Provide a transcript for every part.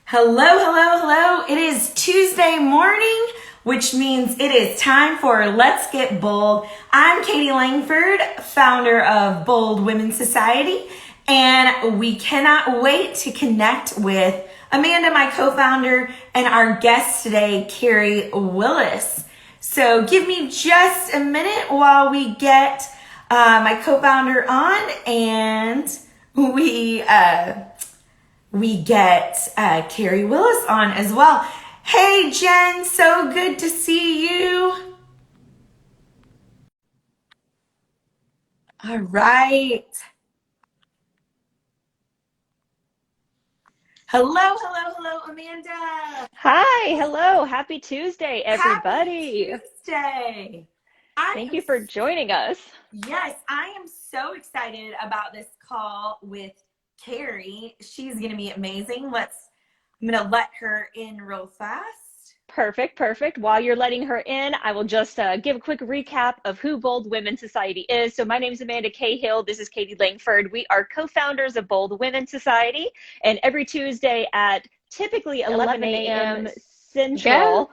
Hello, hello, hello. It is Tuesday morning, which means it is time for Let's Get Bold. I'm Katie Langford, founder of Bold Women's Society, and we cannot wait to connect with Amanda, my co-founder, and our guest today, Kari Willis. So give me just a minute while we get my co-founder on and we get Kari Willis on as well. Hey, Jen, so good to see you. All right. Hello, hello, hello, Amanda. Hi, hello, happy Tuesday, Happy everybody. Tuesday. I Thank am, you for joining us. yes, I am so excited about this call with Kari. She's going to be amazing. I'm going to let her in real fast. Perfect, perfect. While you're letting her in, I will just give a quick recap of who Bold Women's Society is. So my name is Amanda Cahill. This is Katie Langford. We are co-founders of Bold Women's Society, and every Tuesday at typically 11 a.m. Go. Central,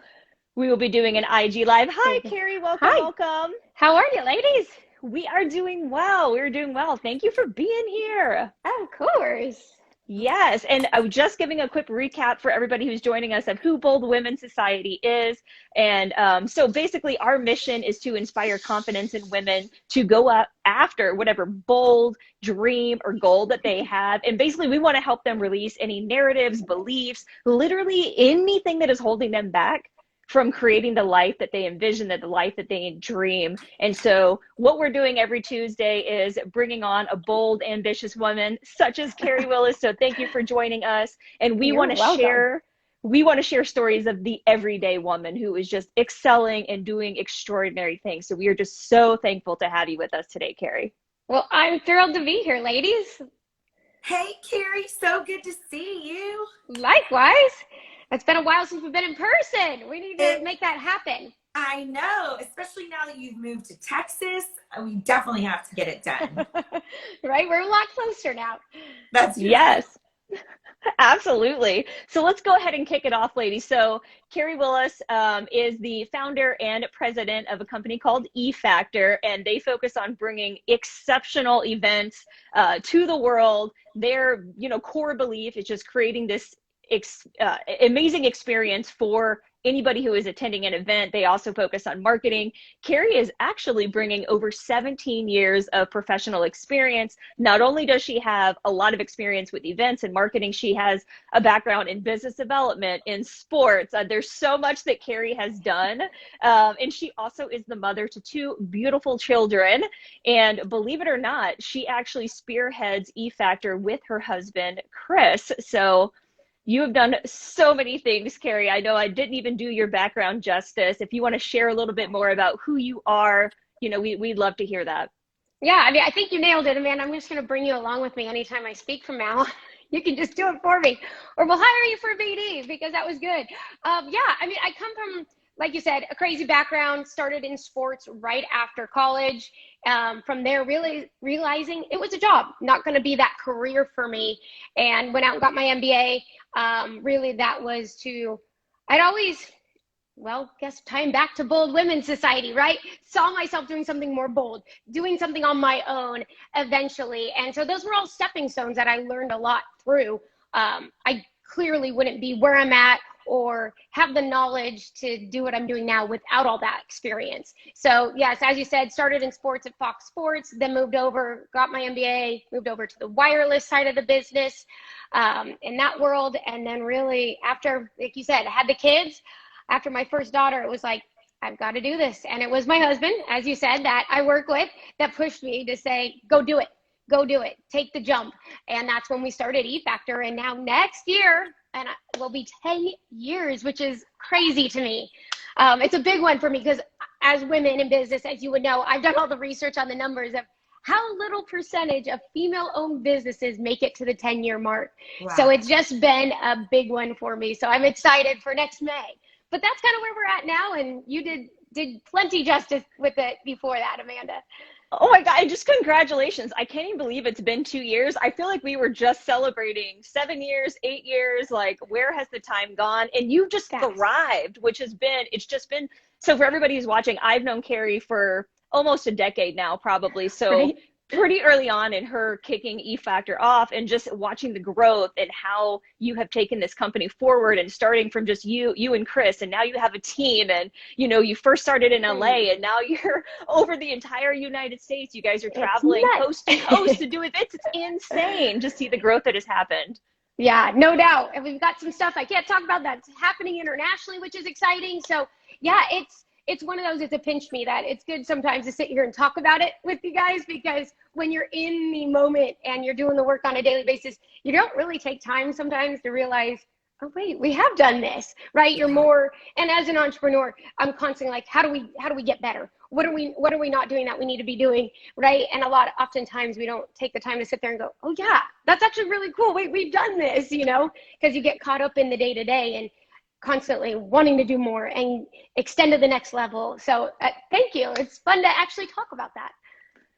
we will be doing an IG Live. Hi, Kari. Welcome, Hi. welcome. How are you, ladies? We are doing well. We're doing well. Thank you for being here. Of course. Yes, and I was just giving a quick recap for everybody who's joining us of who Bold Women's Society is. And so basically, our mission is to inspire confidence in women to go up after whatever bold dream or goal that they have. And basically, we want to help them release any narratives, beliefs, literally anything that is holding them back from creating the life that they envision, the life that they dream. And so what we're doing every Tuesday is bringing on a bold, ambitious woman such as Kari Willis. So thank you for joining us. And You're welcome. we want to share stories of the everyday woman who is just excelling and doing extraordinary things. So we are just so thankful to have you with us today, Kari. Well, I'm thrilled to be here, ladies. Hey, Kari, so good to see you. Likewise. It's been a while since we've been in person. We need to It make that happen. I know, especially now that you've moved to Texas, we definitely have to get it done. Right? We're a lot closer now. That's Yes. Absolutely. So let's go ahead and kick it off, ladies. So Kari Willis is the founder and president of a company called eFactor, and they focus on bringing exceptional events to the world. Their, core belief is just creating this amazing experience for anybody who is attending an event. They also focus on marketing. Kari is actually bringing over 17 years of professional experience. Not only does she have a lot of experience with events and marketing, she has a background in business development, in sports. There's so much that Kari has done. And she also is the mother to two beautiful children. And believe it or not, she actually spearheads eFactor with her husband, Chris. So you have done so many things, Kari. I know I didn't even do your background justice. If you want to share a little bit more about who you are, we'd love to hear that. Yeah, I mean, I think you nailed it, Amanda. I'm just going to bring you along with me anytime I speak from now. You can just do it for me, or we'll hire you for BD because that was good. Yeah, I mean, I come from, like you said, a crazy background, started in sports right after college. From there, really realizing it was a job, not going to be that career for me, and went out and got my MBA. Really, that was I'd always, well, guess tying back to Bold Women's Society, right? Saw myself doing something more bold, doing something on my own eventually. And so those were all stepping stones that I learned a lot through. I clearly wouldn't be where I'm at or have the knowledge to do what I'm doing now without all that experience. So yes, as you said, started in sports at Fox Sports, then moved over, got my MBA, moved over to the wireless side of the business in that world. And then really after, like you said, I had the kids. After my first daughter, it was like, I've got to do this. And it was my husband, as you said, that I work with that pushed me to say, go do it. Go do it. Take the jump. And that's when we started eFactor. And now next year, and it will be 10 years, which is crazy to me. It's a big one for me because as women in business, as you would know, I've done all the research on the numbers of how little percentage of female-owned businesses make it to the 10-year mark. Wow. So it's just been a big one for me. So I'm excited for next May. But that's kind of where we're at now, and you did plenty justice with it before that, Amanda. Oh my God, and just congratulations. I can't even believe it's been 2 years. I feel like we were just celebrating 7 years, 8 years. Like, where has the time gone? And you've just thrived, which has been, it's just been, so for everybody who's watching, I've known Kari for almost a decade now, probably. So Right. pretty early on in her kicking E Factor off and just watching the growth and how you have taken this company forward and starting from just you and Chris, and now you have a team, and you first started in LA and now you're over the entire United States. You guys are traveling coast to coast to do events. It's insane to see the growth that has happened. Yeah, no doubt. And we've got some stuff I can't talk about that's happening internationally, which is exciting. So yeah, it's one of those, it's a pinch me that it's good sometimes to sit here and talk about it with you guys, because when you're in the moment and you're doing the work on a daily basis, you don't really take time sometimes to realize, oh wait, we have done this, right? You're more, and as an entrepreneur, I'm constantly like, how do we get better? What are we not doing that we need to be doing, right? And oftentimes we don't take the time to sit there and go, oh yeah, that's actually really cool. Wait, we've done this, because you get caught up in the day to day and constantly wanting to do more and extend to the next level. So thank you. It's fun to actually talk about that.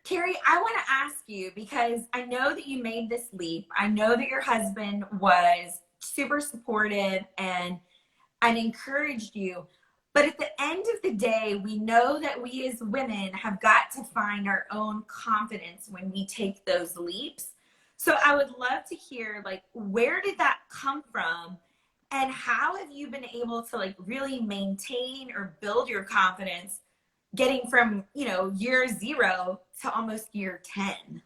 Kari, I want to ask you, because I know that you made this leap. I know that your husband was super supportive and encouraged you. But at the end of the day, we know that we as women have got to find our own confidence when we take those leaps. So I would love to hear, like, where did that come from? And how have you been able to, like, really maintain or build your confidence getting from, year 0 to almost year 10?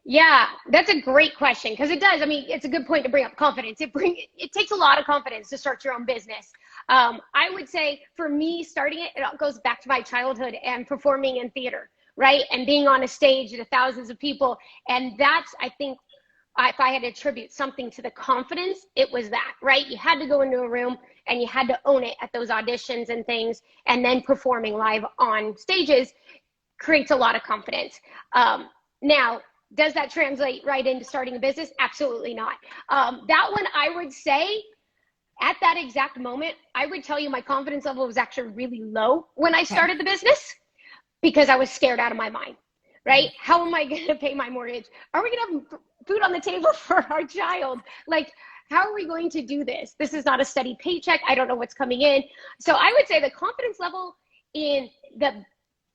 Yeah, that's a great question, because it does. I mean, it's a good point to bring up confidence. It takes a lot of confidence to start your own business. I would say for me, starting it all goes back to my childhood and performing in theater, right? And being on a stage to thousands of people. And that's, I think, if I had to attribute something to the confidence, it was that, right? You had to go into a room and you had to own it at those auditions and things. And then performing live on stages creates a lot of confidence. Now, does that translate right into starting a business? Absolutely not. That one, I would say, at that exact moment, I would tell you my confidence level was actually really low when I started the business, because I was scared out of my mind, right? How am I going to pay my mortgage? Are we going to have food on the table for our child? Like, how are we going to do this? This is not a steady paycheck. I don't know what's coming in. So I would say the confidence level in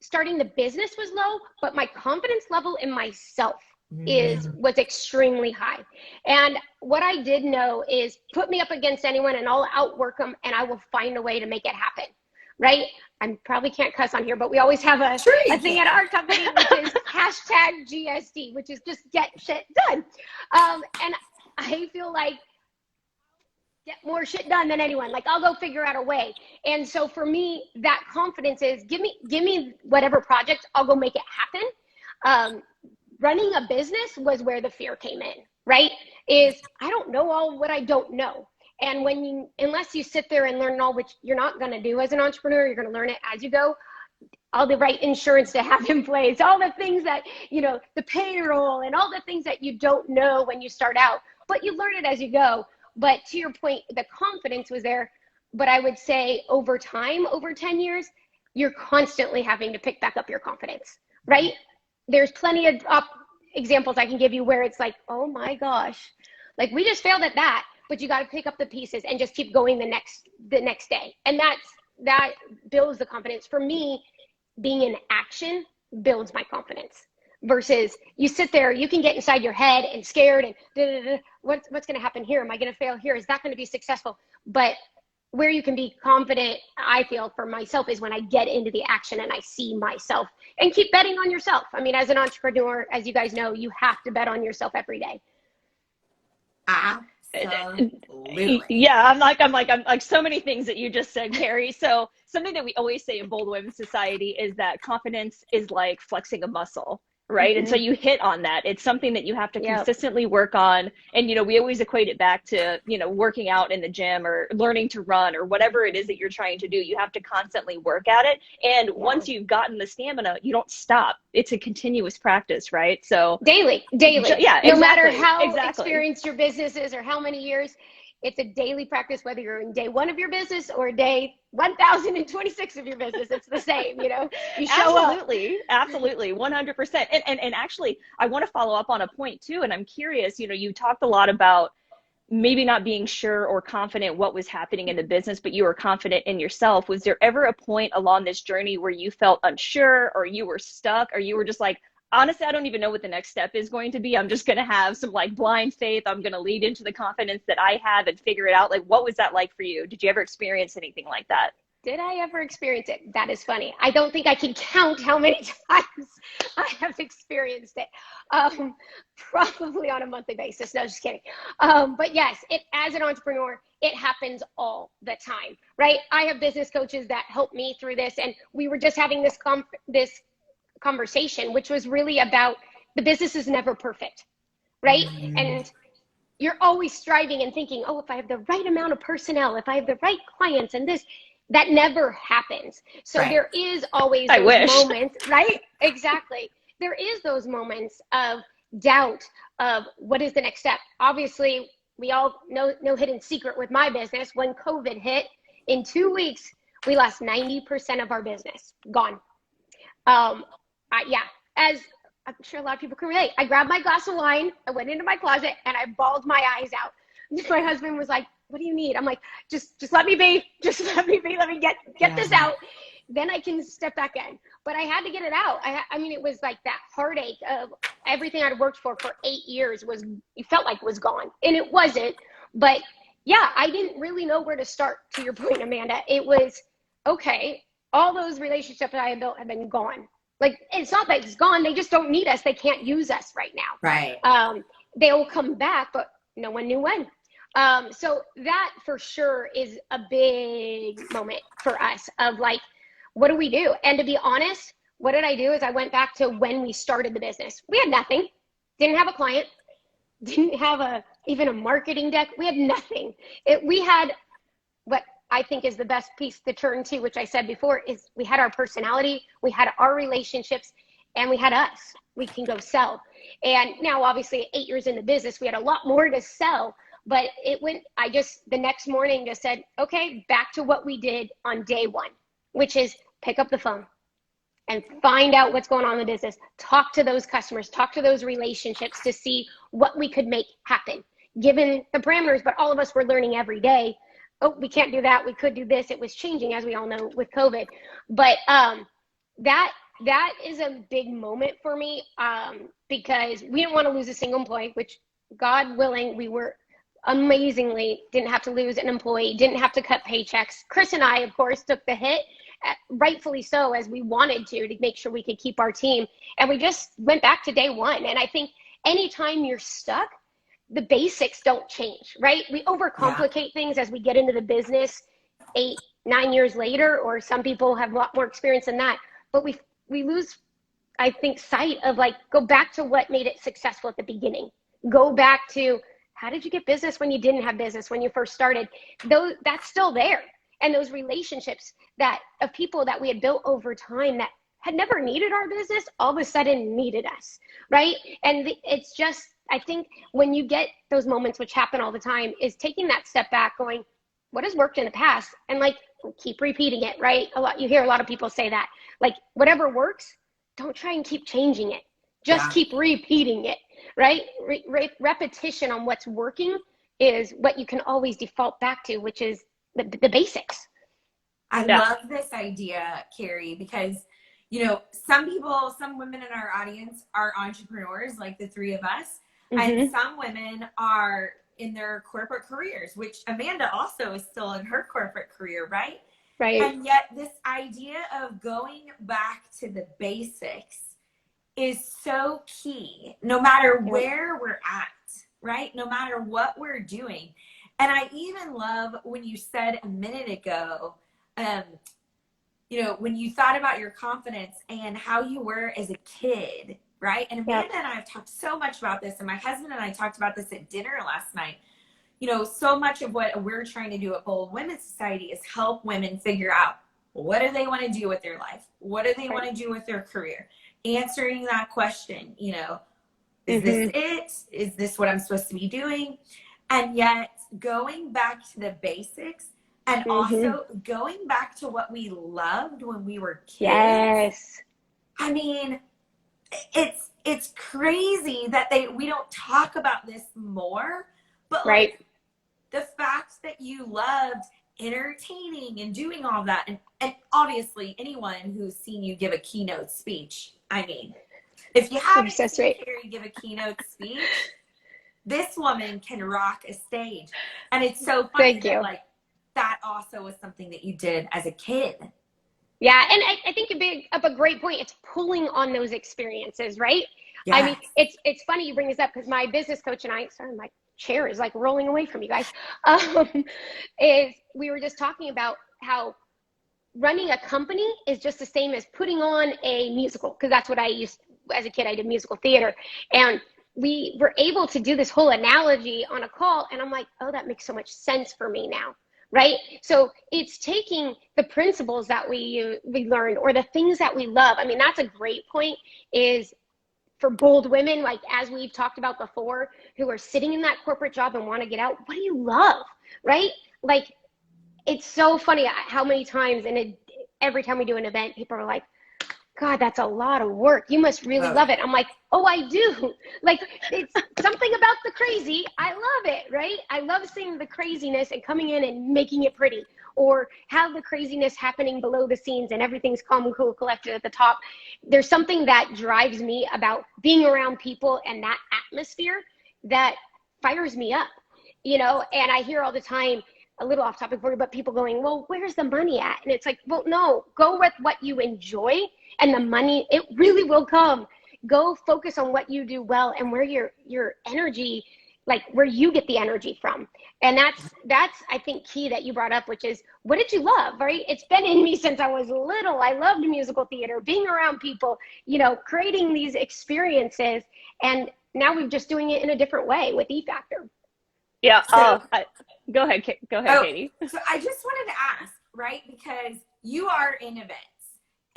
starting the business was low, but my confidence level in myself was extremely high. And what I did know is, put me up against anyone and I'll outwork them, and I will find a way to make it happen, right? I probably can't cuss on here, but we always have a thing at our company, which is #GSD, which is just get shit done. And I feel like get more shit done than anyone. Like, I'll go figure out a way. And so for me, that confidence is, give me whatever project, I'll go make it happen. Running a business was where the fear came in, right? Is I don't know all what I don't know. And unless you sit there and learn all, which you're not going to do as an entrepreneur, you're going to learn it as you go. All the right insurance to have in place, all the things that, the payroll and all the things that you don't know when you start out, but you learn it as you go. But to your point, the confidence was there. But I would say over time, over 10 years, you're constantly having to pick back up your confidence, right? There's plenty of examples I can give you where it's like, oh my gosh, like we just failed at that, but you got to pick up the pieces and just keep going the next day. And that builds the confidence. For me, being in action builds my confidence, versus you sit there, you can get inside your head and scared and what's going to happen here? Am I going to fail here? Is that going to be successful? But where you can be confident, I feel for myself, is when I get into the action and I see myself, and keep betting on yourself. I mean, as an entrepreneur, as you guys know, you have to bet on yourself every day. Absolutely. Yeah, I'm like so many things that you just said, Kari. So something that we always say in Bold Women's Society is that confidence is like flexing a muscle. Right. And so you hit on that. It's something that you have to consistently work on. And, we always equate it back to, working out in the gym or learning to run or whatever it is that you're trying to do. You have to constantly work at it. And once you've gotten the stamina, you don't stop. It's a continuous practice. Right. So daily. Yeah. No matter how experienced your business is or how many years, It's a daily practice, whether you're in day 1 of your business or day 1026 of your business. It's the same, you know, you show Absolutely. Up. Absolutely. 100%. And actually, I want to follow up on a point too. And I'm curious, you know, you talked a lot about maybe not being sure or confident what was happening in the business, but you were confident in yourself. Was there ever a point along this journey where you felt unsure, or you were stuck, or you were just like, honestly, I don't even know what the next step is going to be. I'm just going to have some like blind faith. I'm going to lead into the confidence that I have and figure it out. Like, what was that like for you? Did you ever experience anything like that? Did I ever experience it? That is funny. I don't think I can count how many times I have experienced it. Probably on a monthly basis. No, just kidding. But yes, as an entrepreneur, it happens all the time, right? I have business coaches that help me through this. And we were just having this conversation, which was really about the business is never perfect, right? Mm-hmm. And you're always striving and thinking, oh, if I have the right amount of personnel, if I have the right clients and this, that never happens. So right. There is always those moments, right? Exactly. There is those moments of doubt of what is the next step. Obviously, we all know no hidden secret with my business. When COVID hit, in 2 weeks, we lost 90% of our business. Gone. As I'm sure a lot of people can relate, I grabbed my glass of wine, I went into my closet, and I bawled my eyes out. My husband was like, what do you need? I'm like, just let me be. Just let me be. Let me get this out. Then I can step back in. But I had to get it out. I mean, it was like that heartache of everything I'd worked for 8 years it felt like was gone. And it wasn't. But yeah, I didn't really know where to start, to your point, Amanda. It was, okay, all those relationships that I had built have been gone. Like, it's not that it's gone. They just don't need us. They can't use us right now. Right. They'll come back, but no one knew when. So that for sure is a big moment for us of like, what do we do? And to be honest, what did I do is I went back to when we started the business. We had nothing, didn't have a client, didn't have even a marketing deck. We had nothing. We had what I think is the best piece to turn to, which I said before, is we had our personality, we had our relationships, and we had us. We can go sell. And now obviously 8 years in the business, we had a lot more to sell. But the next morning just said, okay, back to what we did on day 1, which is pick up the phone and find out what's going on in the business. Talk to those customers, talk to those relationships to see what we could make happen, given the parameters. But all of us were learning every day. Oh, we can't do that. We could do this. It was changing, as we all know, with COVID. But that is a big moment for me because we didn't want to lose a single employee, which God willing, we were amazingly didn't have to lose an employee, didn't have to cut paychecks. Chris and I, of course, took the hit, rightfully so, as we wanted to make sure we could keep our team. And we just went back to day 1. And I think anytime you're stuck, the basics don't change, right? We overcomplicate things as we get into the business 8, 9 years later, or some people have a lot more experience than that. But we lose, I think, sight of like, go back to what made it successful at the beginning. Go back to, how did you get business when you didn't have business when you first started? That's still there. And those relationships of people that we had built over time that had never needed our business, all of a sudden needed us, right? And it's just, I think when you get those moments, which happen all the time, is taking that step back, going, what has worked in the past? And like, keep repeating it, right? You hear a lot of people say that, like, whatever works, don't try and keep changing it. Just keep repeating it, right? Repetition on what's working is what you can always default back to, which is the basics. I love this idea, Kari, because, you know, some women in our audience are entrepreneurs, like the 3 of us, and some women are in their corporate careers, which Amanda also is still in her corporate career, right? Right. And yet this idea of going back to the basics is so key, no matter where we're at, right? No matter what we're doing. And I even love when you said a minute ago, you know, when you thought about your confidence and how you were as a kid, right? And Amanda and I have talked so much about this, and my husband and I talked about this at dinner last night. You know, so much of what we're trying to do at Bold Women's Society is help women figure out, what do they want to do with their life? What do they want to do with their career? Answering that question, you know, is this it? Is this what I'm supposed to be doing? And yet going back to the basics and also going back to what we loved when we were kids. Yes. I mean, it's crazy that we don't talk about this more, but Right. like the fact that you loved entertaining and doing all that, and obviously anyone who's seen you give a keynote speech, I mean, if you haven't so seen sweet. Kari give a keynote speech, this woman can rock a stage. And it's so funny Thank that you. like that also was something that you did as a kid. Yeah, and I think you bring up a great point. It's pulling on those experiences, right? Yes. I mean, it's funny you bring this up because my business coach and I, sorry, my chair is like rolling away from you guys, is we were just talking about how running a company is just the same as putting on a musical, because that's what I used as a kid. I did musical theater, and we were able to do this whole analogy on a call, and I'm like, oh, that makes so much sense for me now, right? So it's taking the principles that we learned or the things that we love. I mean, that's a great point, is for bold women, like as we've talked about before, who are sitting in that corporate job and want to get out. What do you love, right? Like, it's so funny how many times, and every time we do an event, people are like, God, that's a lot of work. You must really love it. I'm like, oh, I do. Like, it's something about the crazy. I love it, right? I love seeing the craziness and coming in and making it pretty, or have the craziness happening below the scenes and everything's calm and cool collected at the top. There's something that drives me about being around people and that atmosphere that fires me up, you know? And I hear all the time, a little off topic for you, but people going, well, where's the money at? And it's like, well, no, go with what you enjoy, and the money, it really will come. Go focus on what you do well and where your energy, like where you get the energy from. And that's I think key that you brought up, which is, what did you love, right? It's been in me since I was little. I loved musical theater, being around people, you know, creating these experiences. And now we're just doing it in a different way with E Factor. Yeah. So, Go ahead, Katie. So I just wanted to ask, right? Because you are in events,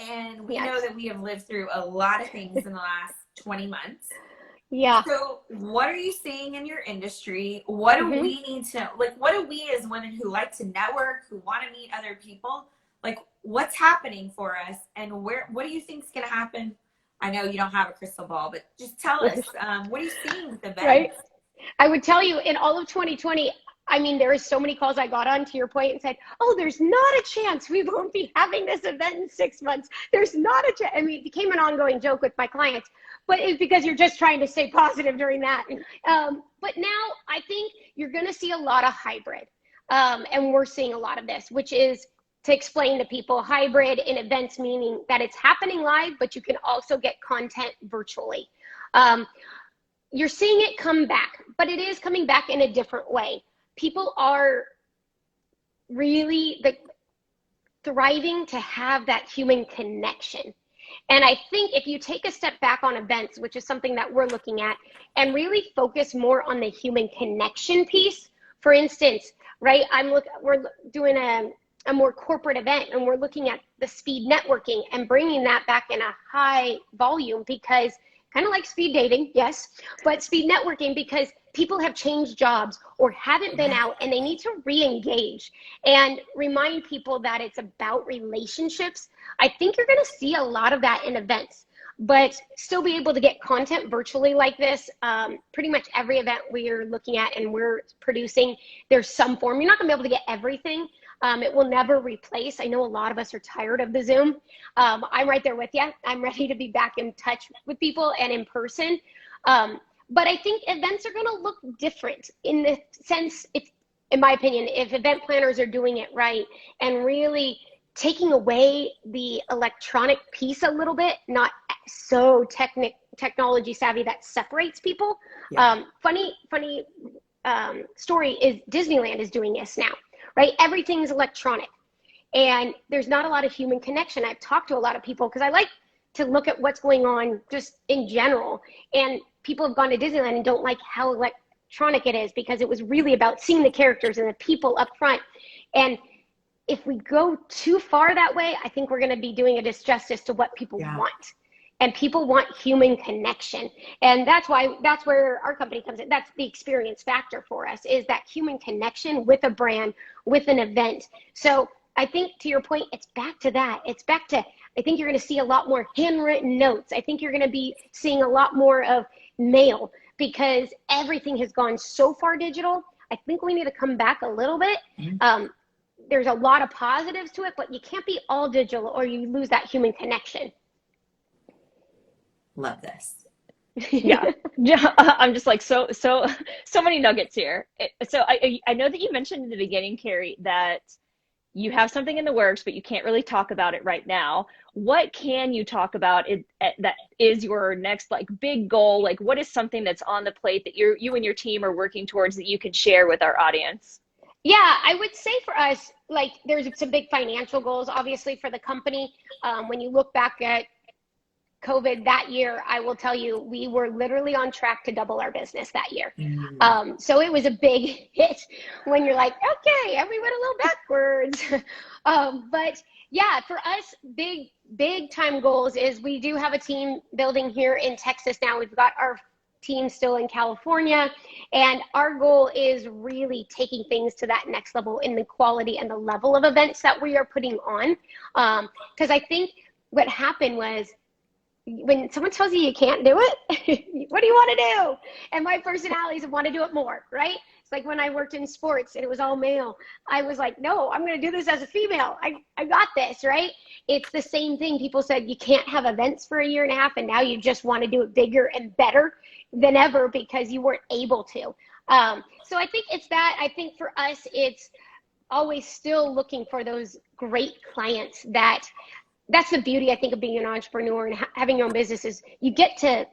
and we know that we have lived through a lot of things in the last 20 months. Yeah. So what are you seeing in your industry? What do we need to know? Like, what do we as women who like to network, who want to meet other people, like what's happening for us, and what do you think is going to happen? I know you don't have a crystal ball, but just tell us, what are you seeing with events? Right. I would tell you, in all of 2020, I mean, there is so many calls I got on, to your point, and said, oh, there's not a chance we won't be having this event in 6 months. There's not a chance. I mean, it became an ongoing joke with my clients, but it's because you're just trying to stay positive during that. But now I think you're going to see a lot of hybrid. And we're seeing a lot of this, which is, to explain to people, hybrid in events, meaning that it's happening live, but you can also get content virtually. You're seeing it come back, but it is coming back in a different way. People are really thriving to have that human connection. And I think if you take a step back on events, which is something that we're looking at, and really focus more on the human connection piece, for instance, right, we're doing a more corporate event, and we're looking at the speed networking and bringing that back in a high volume, because kind of like speed dating, yes, but speed networking, because people have changed jobs or haven't been out, and they need to re-engage and remind people that it's about relationships. I think you're going to see a lot of that in events, but still be able to get content virtually like this. Pretty much every event we're looking at and we're producing, there's some form. You're not going to be able to get everything. It will never replace. I know a lot of us are tired of the Zoom. I'm right there with you. I'm ready to be back in touch with people and in person. But I think events are going to look different, in the sense, in my opinion, if event planners are doing it right and really taking away the electronic piece a little bit, not so technology savvy that separates people. Yeah. Funny story is Disneyland is doing this now, right? Everything's electronic, and there's not a lot of human connection. I've talked to a lot of people, because I like to look at what's going on just in general, and people have gone to Disneyland and don't like how electronic it is, because it was really about seeing the characters and the people up front. And if we go too far that way, I think we're going to be doing a disjustice to what people want. And people want human connection. And that's where our company comes in. That's the experience factor for us, is that human connection with a brand, with an event. So I think, to your point, it's back to that. It's back to, I think you're going to see a lot more handwritten notes. I think you're going to be seeing a lot more of mail, because everything has gone so far digital. I think we need to come back a little bit. There's a lot of positives to it, but you can't be all digital or you lose that human connection. Love this. Yeah. I'm just like, so many nuggets here. So I know that you mentioned in the beginning, Kari, that you have something in the works, but you can't really talk about it right now. What can you talk about that is your next like big goal? Like, what is something that's on the plate that you and your team are working towards that you can share with our audience? Yeah, I would say for us, like, there's some big financial goals, obviously, for the company. When you look back at COVID that year, I will tell you, we were literally on track to double our business that year. So it was a big hit when you're like, okay, and we went a little backwards. But yeah, for us, big time goals is we do have a team building here in Texas now. We've got our team still in California, and our goal is really taking things to that next level in the quality and the level of events that we are putting on. Because I think what happened was, when someone tells you you can't do it, what do you want to do? And my personality is want to do it more, right? It's like when I worked in sports and it was all male. I was like, no, I'm going to do this as a female. I got this, right? It's the same thing. People said you can't have events for a year and a half, and now you just want to do it bigger and better than ever because you weren't able to. So I think it's that. I think for us, it's always still looking for those great clients. That's the beauty, I think, of being an entrepreneur and having your own business, is you get to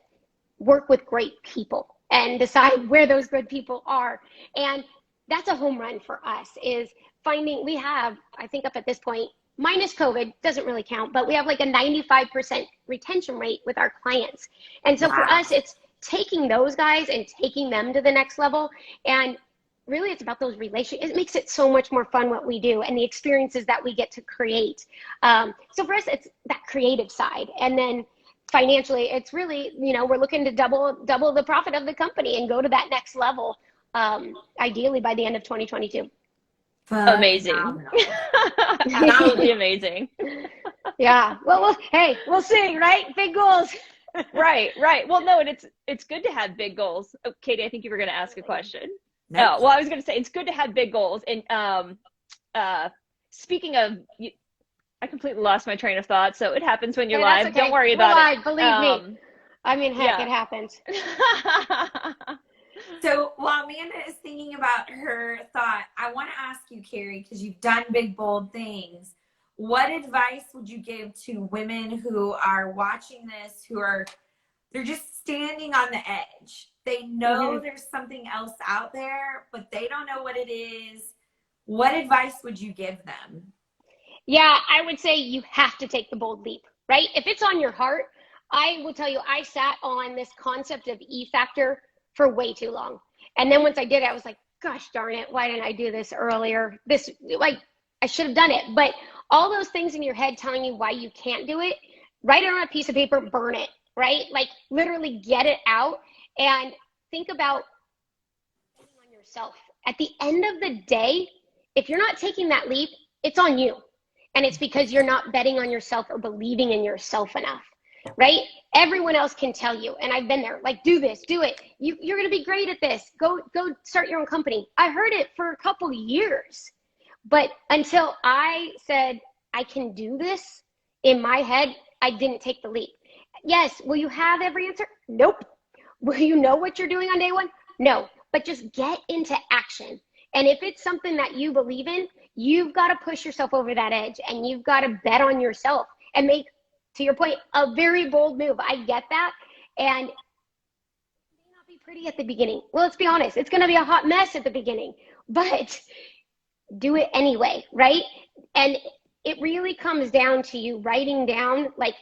work with great people and decide where those good people are. And that's a home run for us, is finding, we have, I think up at this point, minus COVID, doesn't really count, but we have like a 95% retention rate with our clients. And so for us, it's taking those guys and taking them to the next level. And really, it's about those relationships. It makes it so much more fun what we do and the experiences that we get to create. So for us, it's that creative side. And then financially, it's really, we're looking to double the profit of the company and go to that next level, ideally by the end of 2022. Amazing. Absolutely amazing. Yeah. Well, hey, we'll see, right? Big goals. Right. Well, no, and it's good to have big goals. Oh, Katie, I think you were going to ask a question. No. Well, I was going to say it's good to have big goals. And speaking of, I completely lost my train of thought. So it happens when you're live. Okay. Don't worry about it. Believe me. I mean, heck, it happens. So while Amanda is thinking about her thought, I want to ask you, Kari, because you've done big, bold things. What advice would you give to women who are watching this, they're just standing on the edge? They know there's something else out there, but they don't know what it is. What advice would you give them? Yeah, I would say you have to take the bold leap, right? If it's on your heart, I will tell you, I sat on this concept of E Factor for way too long. And then once I did it, I was like, gosh darn it, why didn't I do this earlier? I should have done it. But all those things in your head telling you why you can't do it, write it on a piece of paper, burn it, right? Like literally get it out. And think about on yourself. At the end of the day, if you're not taking that leap, it's on you. And it's because you're not betting on yourself or believing in yourself enough, right? Everyone else can tell you, and I've been there, like, do this, do it. You're going to be great at this. Go start your own company. I heard it for a couple of years. But until I said, I can do this in my head, I didn't take the leap. Yes, will you have every answer? Nope. Will you know what you're doing on day one? No, but just get into action. And if it's something that you believe in, you've got to push yourself over that edge and you've got to bet on yourself and make, to your point, a very bold move. I get that. And it may not be pretty at the beginning. Well, let's be honest. It's going to be a hot mess at the beginning, but do it anyway, right? And it really comes down to you writing down, like,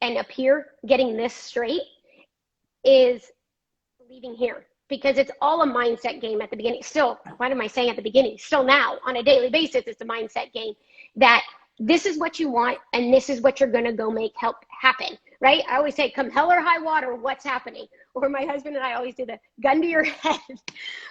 and up here, getting this straight is believing here, because it's all a mindset game at the beginning. Still, what am I saying at the beginning? Still now, on a daily basis, it's a mindset game that this is what you want, and this is what you're going to go make help happen, right? I always say, come hell or high water, what's happening? Or my husband and I always do the gun to your head.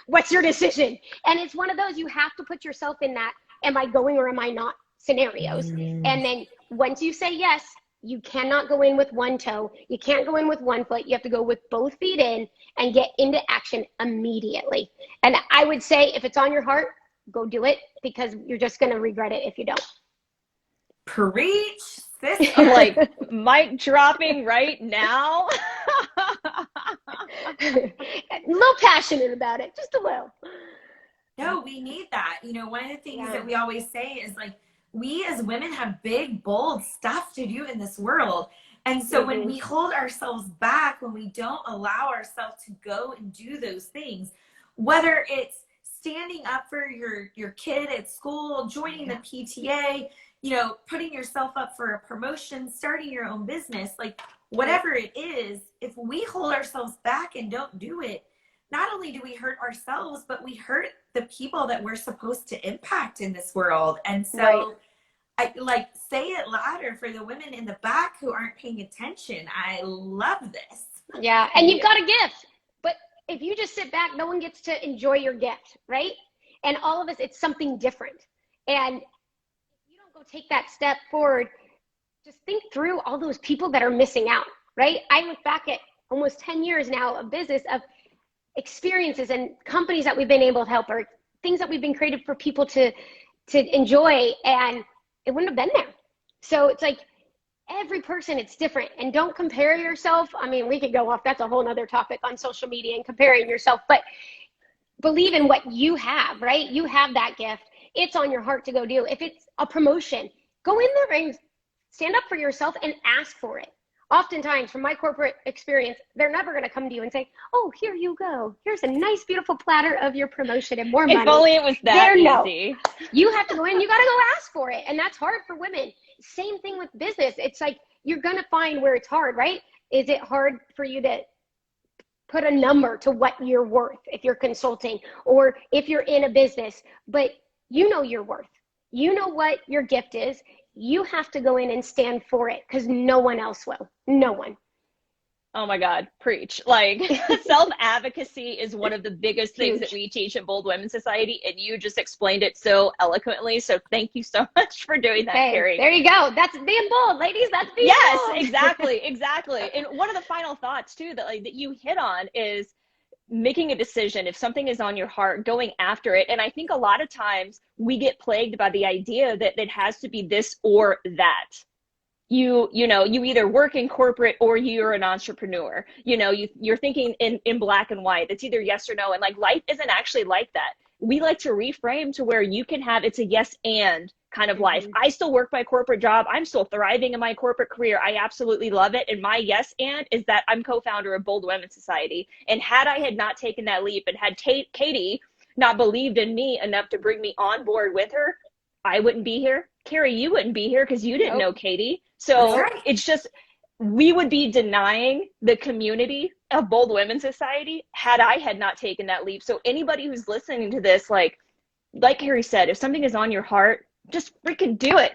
What's your decision? And it's one of those, you have to put yourself in that, am I going or am I not scenarios. And then once you say yes, you cannot go in with one toe. You can't go in with one foot. You have to go with both feet in and get into action immediately. And I would say if it's on your heart, go do it, because you're just going to regret it if you don't. Preach, sis. I'm like, mic dropping right now. A little passionate about it, just a little. No, we need that. You know, one of the things that we always say is like, we as women have big, bold stuff to do in this world. And so when we hold ourselves back, when we don't allow ourselves to go and do those things, whether it's standing up for your kid at school, joining the PTA, you know, putting yourself up for a promotion, starting your own business, like whatever it is, if we hold ourselves back and don't do it, not only do we hurt ourselves, but we hurt the people that we're supposed to impact in this world. And so I like, say it louder for the women in the back who aren't paying attention. I love this. Yeah. And you've got a gift, but if you just sit back, no one gets to enjoy your gift, right? And all of us, it's something different. And if you don't go take that step forward, just think through all those people that are missing out, right? I look back at almost 10 years now of business, of experiences and companies that we've been able to help, or things that we've been created for people to enjoy, and it wouldn't have been there. So it's like every person, it's different. And don't compare yourself. I mean, we could go off, that's a whole nother topic on social media and comparing yourself, but believe in what you have, right? You have that gift. It's on your heart to go do. If it's a promotion, go in there and stand up for yourself and ask for it. Oftentimes, from my corporate experience, they're never going to come to you and say, oh, here you go. Here's a nice, beautiful platter of your promotion and more money. If only it was that easy. No. You have to go in, you got to go ask for it. And that's hard for women. Same thing with business. It's like, you're going to find where it's hard, right? Is it hard for you to put a number to what you're worth if you're consulting or if you're in a business? But you know your worth. You know what your gift is. You have to go in and stand for it, because no one else will. No one. Oh my God, preach. Like, self-advocacy is one of the biggest things that we teach at Bold Women's Society, and you just explained it so eloquently. So thank you so much for doing that, Kari. There you go. That's being bold, ladies. That's being bold. Yes, exactly. And one of the final thoughts too that you hit on is making a decision. If something is on your heart, going after it. And I think a lot of times we get plagued by the idea that it has to be this or that. You either work in corporate or you're an entrepreneur. You're thinking in black and white. It's either yes or no. And like, life isn't actually like that. We like to reframe to where you can have, it's a yes and kind of life. I still work my corporate job. I'm still thriving in my corporate career. I absolutely love it. And my yes and is that I'm co-founder of Bold Women's Society. And had I had not taken that leap and had Katie not believed in me enough to bring me on board with her, I wouldn't be here. Kari, you wouldn't be here because you didn't know Katie. So it's just, we would be denying the community of Bold Women's Society had I had not taken that leap. So anybody who's listening to this, like Kari said, if something is on your heart, just freaking do it.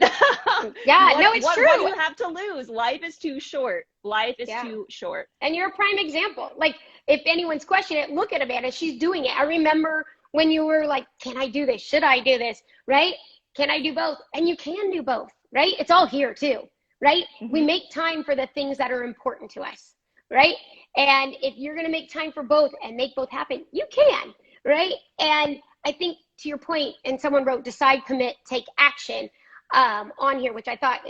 Yeah, it's true. What do you have to lose? Life is too short. Life is too short. And you're a prime example. Like, if anyone's questioning it, look at Amanda. She's doing it. I remember when you were like, can I do this? Should I do this? Right? Can I do both? And you can do both, right? It's all here too, right? We make time for the things that are important to us, right? And if you're going to make time for both and make both happen, you can, right? And I think to your point, and someone wrote decide, commit, take action on here, which I thought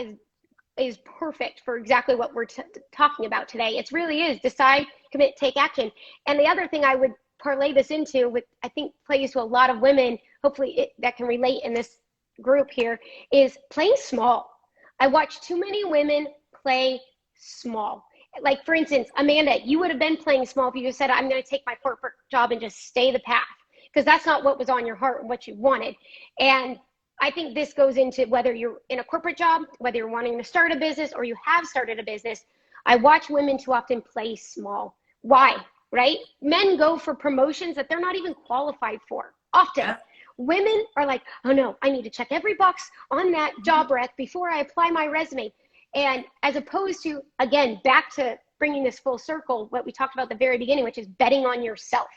is perfect for exactly what we're talking about today. It really is decide, commit, take action. And the other thing I would parlay this into, with I think plays to a lot of women, hopefully that can relate in this group here, is playing small. I watch too many women play small. Like, for instance, Amanda, you would have been playing small if you just said, I'm going to take my corporate job and just stay the path, because that's not what was on your heart and what you wanted. And I think this goes into whether you're in a corporate job, whether you're wanting to start a business or you have started a business. I watch women too often play small. Why? Right? Men go for promotions that they're not even qualified for often. Women are like, oh no, I need to check every box on that job rec before I apply my resume. And as opposed to, again, back to bringing this full circle, what we talked about at the very beginning, which is betting on yourself,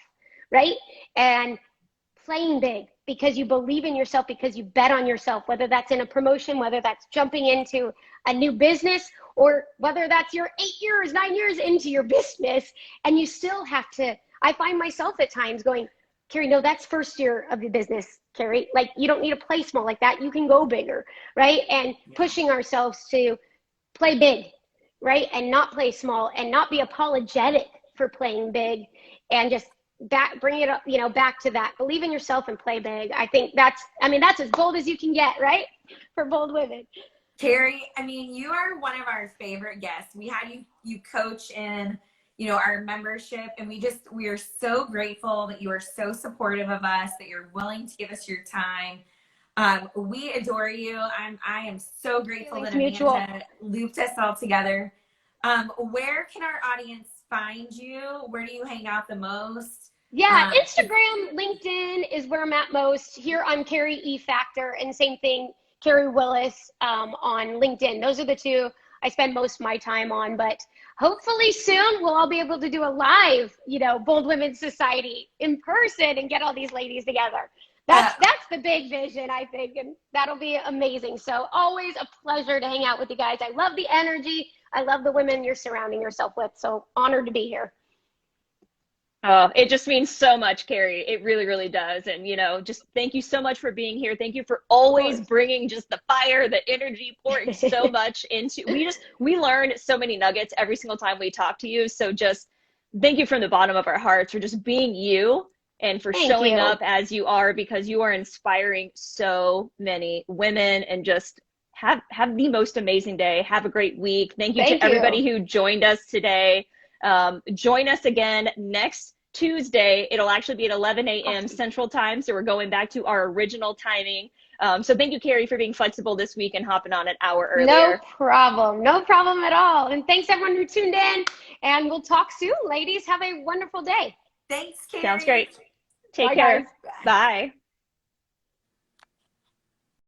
right? And playing big because you believe in yourself, because you bet on yourself, whether that's in a promotion, whether that's jumping into a new business, or whether that's your 8 years, 9 years into your business, and you still have to, I find myself at times going, Kari, no, that's first year of the business, Kari. Like, you don't need to play small like that. You can go bigger, right? And pushing ourselves to play big, right? And not play small, and not be apologetic for playing big, and just bring it up, back to that. Believe in yourself and play big. I think that's as bold as you can get, right? For bold women. Kari, you are one of our favorite guests. We had you coach in, our membership, and we are so grateful that you are so supportive of us, that you're willing to give us your time. We adore you. I am so grateful that Amanda looped us all together. Where can our audience find you? Where do you hang out the most? Yeah, Instagram, LinkedIn is where I'm at most. Here I'm Kari E Factor, and same thing, Kari Willis on LinkedIn. Those are the two I spend most of my time on, but hopefully soon we'll all be able to do a live, Bold Women's Society in person and get all these ladies together. That's the big vision, I think, and that'll be amazing. So always a pleasure to hang out with you guys. I love the energy. I love the women you're surrounding yourself with. So honored to be here. Oh, it just means so much, Kari. It really, really does. And, just thank you so much for being here. Thank you for always bringing just the fire, the energy, pouring so much into, we learn so many nuggets every single time we talk to you. So just thank you from the bottom of our hearts for just being you, and for showing up as you are, because you are inspiring so many women. And just have the most amazing day. Have a great week. Thank you to everybody who joined us today. Join us again next Tuesday. It'll actually be at 11 a.m. Central Time. So we're going back to our original timing. So thank you, Kari, for being flexible this week and hopping on an hour earlier. No problem. No problem at all. And thanks everyone who tuned in, and we'll talk soon, ladies. Have a wonderful day. Thanks, Kari. Sounds great. Take care. Guys. Bye.